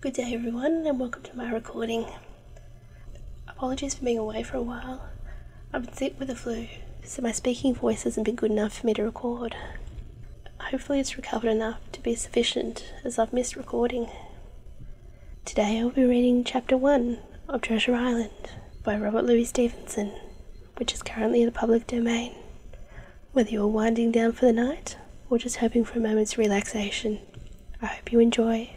Good day everyone, and welcome to my recording. Apologies for being away for a while. I've been sick with the flu, so my speaking voice hasn't been good enough for me to record. Hopefully it's recovered enough to be sufficient, as I've missed recording. Today I'll be reading Chapter 1 of Treasure Island by Robert Louis Stevenson, which is currently in the public domain. Whether you're winding down for the night, or just hoping for a moment's relaxation, I hope you enjoy.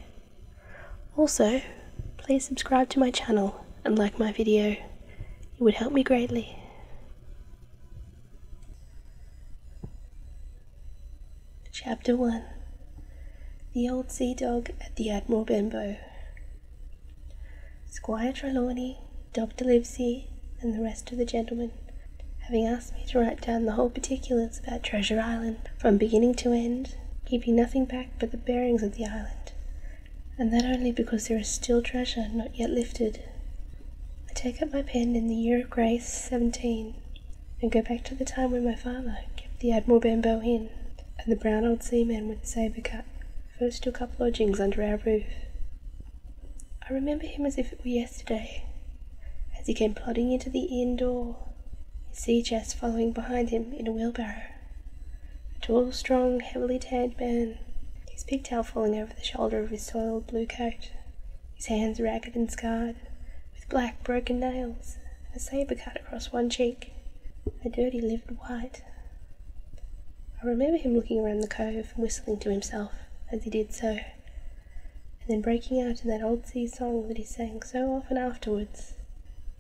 Also, please subscribe to my channel and like my video. It would help me greatly. Chapter 1. The Old Sea Dog at the Admiral Benbow. Squire Trelawney, Dr. Livesey, and the rest of the gentlemen, having asked me to write down the whole particulars about Treasure Island, from beginning to end, keeping nothing back but the bearings of the island, and that only because there is still treasure not yet lifted. I take up my pen in the year of grace 17, and go back to the time when my father kept the Admiral Benbow Inn, and the brown old seaman with the sabre cut first took up lodgings under our roof. I remember him as if it were yesterday, as he came plodding into the inn door, his sea chest following behind him in a wheelbarrow. A tall, strong, heavily tanned man, his pigtail falling over the shoulder of his soiled blue coat, his hands ragged and scarred, with black broken nails, and a sabre cut across one cheek, a dirty livid white. I remember him looking around the cove and whistling to himself as he did so, and then breaking out in that old sea song that he sang so often afterwards.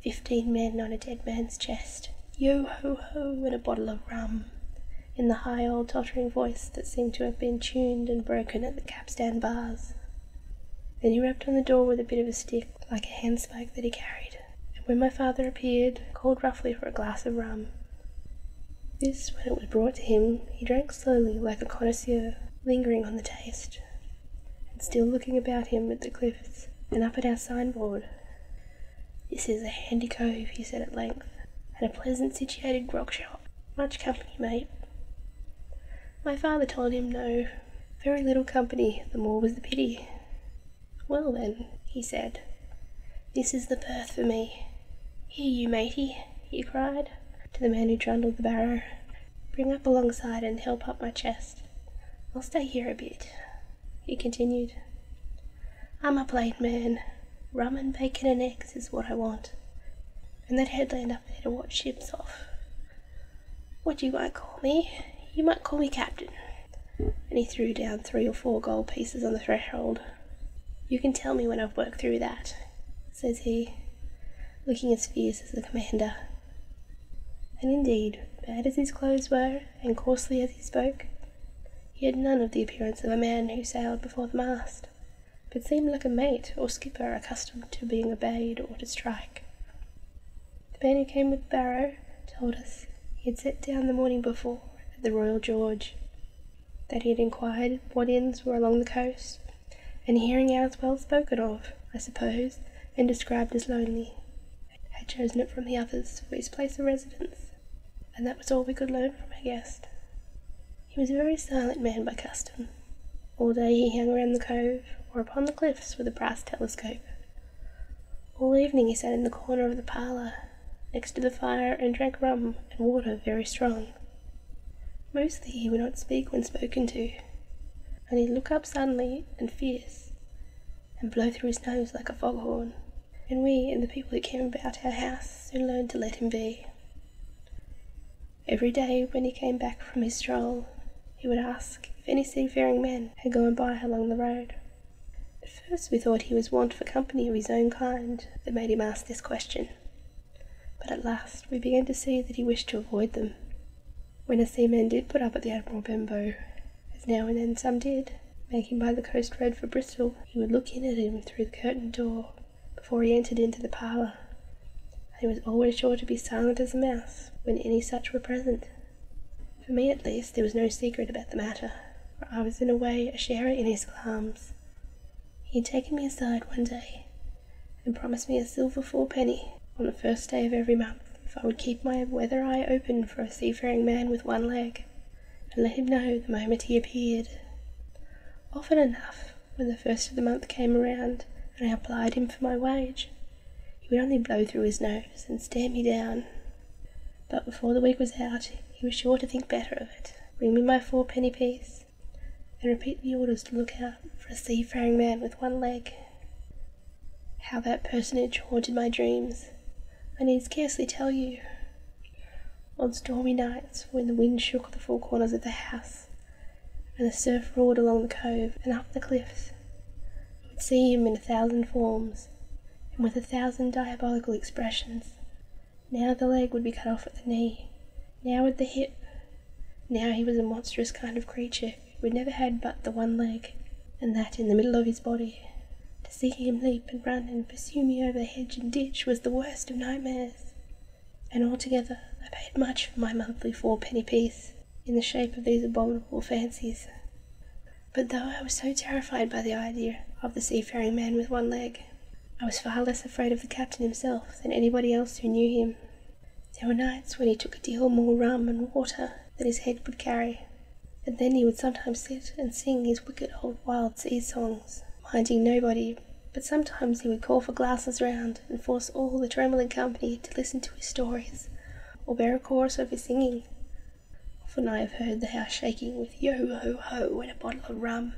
15 men on a dead man's chest, yo-ho-ho, and a bottle of rum, in the high old tottering voice that seemed to have been tuned and broken at the capstan bars. Then he rapped on the door with a bit of a stick, like a handspike that he carried, and when my father appeared, called roughly for a glass of rum. This, when it was brought to him, he drank slowly like a connoisseur, lingering on the taste, and still looking about him at the cliffs and up at our signboard. "This is a handy cove," he said at length, "and a pleasant situated grog shop. Much company, mate." My father told him no, very little company, the more was the pity. "Well then," he said, "this is the berth for me. Here you, matey," he cried, to the man who trundled the barrow. "Bring up alongside and help up my chest. I'll stay here a bit," he continued. "I'm a plain man. Rum and bacon and eggs is what I want, and that headland up there to watch ships off. What you might call me? You might call me Captain," and he threw down 3 or 4 gold pieces on the threshold. "You can tell me when I've worked through that," says he, looking as fierce as the commander. And indeed, bad as his clothes were, and coarsely as he spoke, he had none of the appearance of a man who sailed before the mast, but seemed like a mate or skipper accustomed to being obeyed or to strike. The man who came with the barrow told us he had set down the morning before at the Royal George, that he had inquired what inns were along the coast, and hearing ours well spoken of, I suppose, and described as lonely, had chosen it from the others for his place of residence, and that was all we could learn from our guest. He was a very silent man by custom. All day he hung around the cove, or upon the cliffs with a brass telescope. All evening he sat in the corner of the parlour, next to the fire, and drank rum and water very strong. Mostly he would not speak when spoken to, and he'd look up suddenly and fierce, and blow through his nose like a foghorn, and we and the people who came about our house soon learned to let him be. Every day when he came back from his stroll, he would ask if any seafaring men had gone by along the road. At first we thought he was wont for company of his own kind that made him ask this question, but at last we began to see that he wished to avoid them. When a seaman did put up at the Admiral Benbow, as now and then some did, making by the coast road for Bristol, he would look in at him through the curtained door before he entered into the parlour, and he was always sure to be silent as a mouse when any such were present. For me at least there was no secret about the matter, for I was in a way a sharer in his alarms. He had taken me aside one day, and promised me a silver 4-penny on the first day of every month if I would keep my weather eye open for a seafaring man with one leg, and let him know the moment he appeared. Often enough, when the first of the month came around, and I applied him for my wage. He would only blow through his nose and stare me down. But before the week was out, he was sure to think better of it, bring me my 4-penny piece, and repeat the orders to look out for a seafaring man with one leg. How that personage haunted my dreams, I need scarcely tell you. On stormy nights, when the wind shook the four corners of the house, and the surf roared along the cove and up the cliffs, I would see him in 1,000 forms, and with 1,000 diabolical expressions. Now the leg would be cut off at the knee, now at the hip. Now he was a monstrous kind of creature who had never had but the one leg, and that in the middle of his body. To see him leap and run and pursue me over hedge and ditch was the worst of nightmares. And altogether I paid much for my monthly 4-penny piece, in the shape of these abominable fancies. But though I was so terrified by the idea of the seafaring man with one leg, I was far less afraid of the captain himself than anybody else who knew him. There were nights when he took a deal more rum and water than his head would carry, and then he would sometimes sit and sing his wicked old wild sea songs, minding nobody, but sometimes he would call for glasses round and force all the trembling company to listen to his stories, or bear a chorus of his singing. Often I have heard the house shaking with yo-ho-ho and a bottle of rum,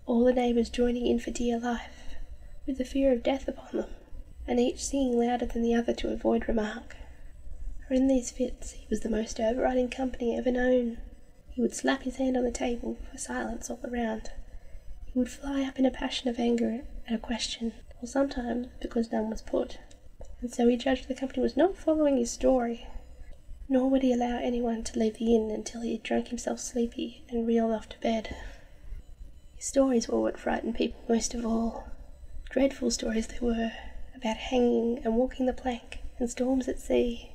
all the neighbours joining in for dear life, with the fear of death upon them, and each singing louder than the other to avoid remark. For in these fits he was the most overriding company ever known. He would slap his hand on the table for silence all around. He would fly up in a passion of anger at a question, or sometimes because none was put, and so he judged the company was not following his story. Nor would he allow anyone to leave the inn until he had drunk himself sleepy and reeled off to bed. His stories were what frightened people most of all. Dreadful stories they were, about hanging and walking the plank, and storms at sea,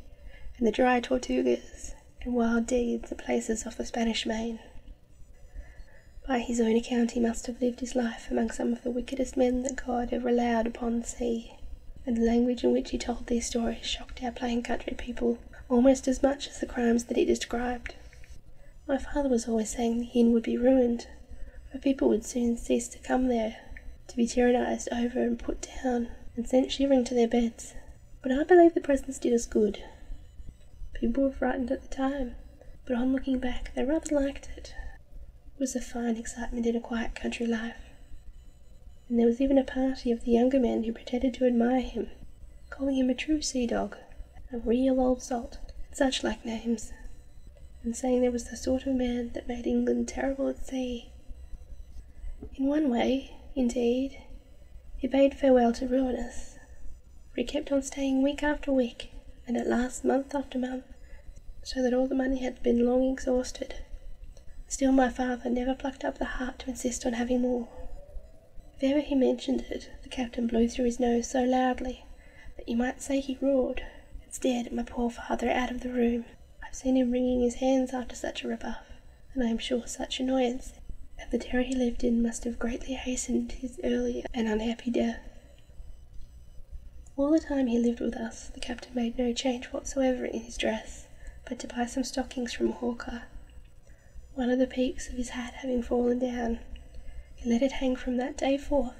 and the dry Tortugas, and wild deeds at places off the Spanish Main. By his own account he must have lived his life among some of the wickedest men that God ever allowed upon the sea, and the language in which he told these stories shocked our plain country people almost as much as the crimes that he described. My father was always saying the inn would be ruined, for people would soon cease to come there, to be tyrannized over and put down, and sent shivering to their beds. But I believe the presents did us good. People were frightened at the time, but on looking back they rather liked it. It was a fine excitement in a quiet country life, and there was even a party of the younger men who pretended to admire him, calling him a true sea dog, a real old salt, and such like names, and saying there was the sort of man that made England terrible at sea. In one way, indeed, he bade farewell to ruin us, for he kept on staying week after week, and at last month after month, so that all the money had been long exhausted. Still my father never plucked up the heart to insist on having more. If ever he mentioned it, the captain blew through his nose so loudly that you might say he roared, and stared at my poor father out of the room. I've seen him wringing his hands after such a rebuff, and I am sure such annoyance and the terror he lived in must have greatly hastened his early and unhappy death. All the time he lived with us, the captain made no change whatsoever in his dress, but to buy some stockings from a hawker. One of the peaks of his hat having fallen down, he let it hang from that day forth.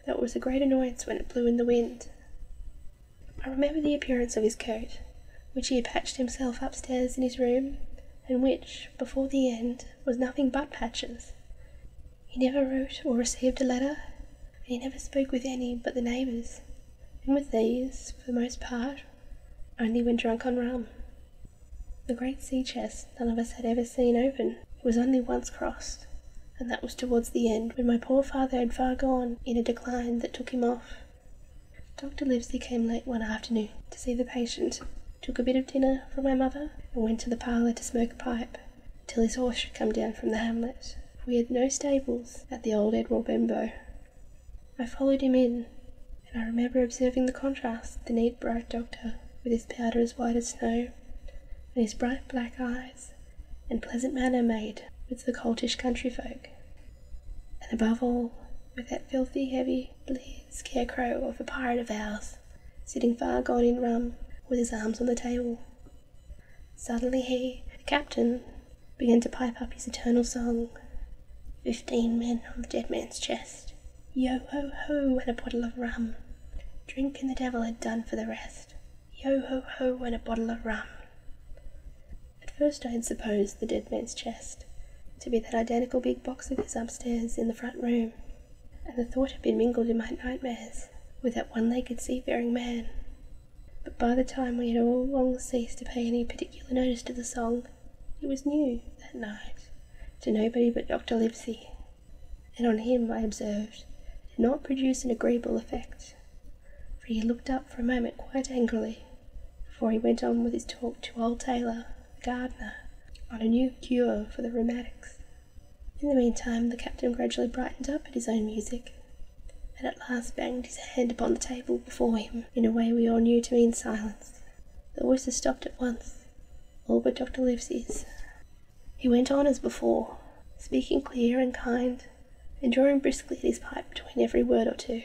That was a great annoyance when it blew in the wind. I remember the appearance of his coat, which he had patched himself upstairs in his room, and which, before the end, was nothing but patches. He never wrote or received a letter, and he never spoke with any but the neighbours, and with these, for the most part, only when drunk on rum. The great sea chest none of us had ever seen open. It was only once crossed, and that was towards the end, when my poor father had far gone in a decline that took him off. Dr. Livesey came late one afternoon to see the patient, took a bit of dinner from my mother, and went to the parlour to smoke a pipe, till his horse should come down from the hamlet. We had no stables at the old Edward Bembo. I followed him in, and I remember observing the contrast, the neat bright doctor, with his powder as white as snow, and his bright black eyes, and pleasant manner made with the coltish country folk, and above all, with that filthy, heavy, blear scarecrow of a pirate of ours, sitting far gone in rum, with his arms on the table. Suddenly he, the captain, began to pipe up his eternal song, 15 men on the dead man's chest, Yo-ho-ho and a bottle of rum. Drink and the devil had done for the rest. Yo-ho-ho and a bottle of rum. At first I had supposed the dead man's chest to be that identical big box of his upstairs in the front room, and the thought had been mingled in my nightmares with that one-legged seafaring man. But by the time we had all long ceased to pay any particular notice to the song, it was new that night to nobody but Dr. Livesey, and on him, I observed, did not produce an agreeable effect, for he looked up for a moment quite angrily before he went on with his talk to old Taylor, the gardener, on a new cure for the rheumatics. In the meantime, the captain gradually brightened up at his own music, and at last banged his hand upon the table before him in a way we all knew to mean silence. The voices stopped at once, all but Dr. Livesey's. He went on as before, speaking clear and kind, and drawing briskly at his pipe between every word or two.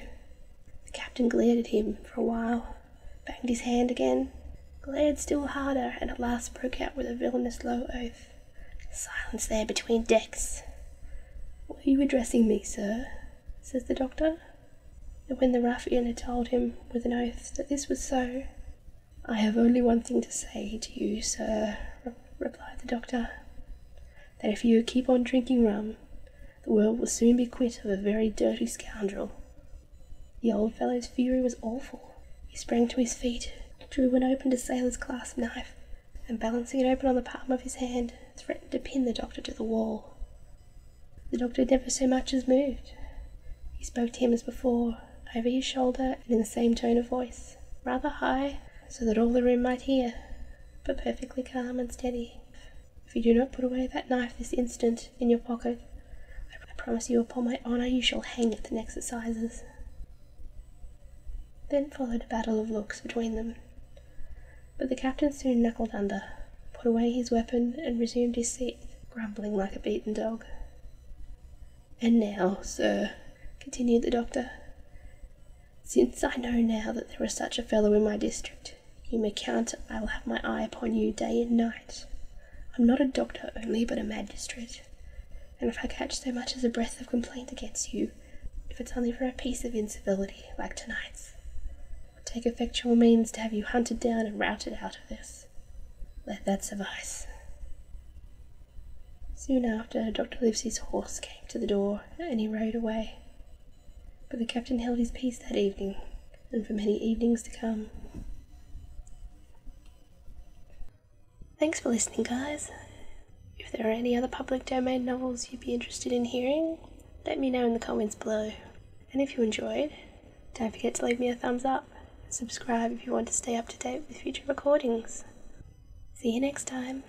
The captain glared at him for a while, banged his hand again, glared still harder, and at last broke out with a villainous low oath. "Silence there between decks!" "Were you addressing me, sir?" says the doctor. And when the ruffian had told him with an oath that this was so, "I have only one thing to say to you, sir," replied the doctor, "that if you keep on drinking rum, the world will soon be quit of a very dirty scoundrel." The old fellow's fury was awful. He sprang to his feet, drew and opened a sailor's clasp knife, and balancing it open on the palm of his hand, threatened to pin the doctor to the wall. The doctor never so much as moved. He spoke to him as before, over his shoulder and in the same tone of voice, rather high, so that all the room might hear, but perfectly calm and steady. "If you do not put away that knife this instant in your pocket, I promise you upon my honour you shall hang at the next assizes." Then followed a battle of looks between them, but the captain soon knuckled under, put away his weapon, and resumed his seat, grumbling like a beaten dog. "And now, sir," continued the doctor, "since I know now that there is such a fellow in my district, you may count I will have my eye upon you day and night. I'm not a doctor only, but a magistrate, and if I catch so much as a breath of complaint against you, if it's only for a piece of incivility like tonight's, I'll take effectual means to have you hunted down and routed out of this. Let that suffice." Soon after, Dr. Livesey's horse came to the door, and he rode away. But the captain held his peace that evening, and for many evenings to come. Thanks for listening, guys. If there are any other public domain novels you'd be interested in hearing, let me know in the comments below. And if you enjoyed, don't forget to leave me a thumbs up and subscribe if you want to stay up to date with future recordings. See you next time.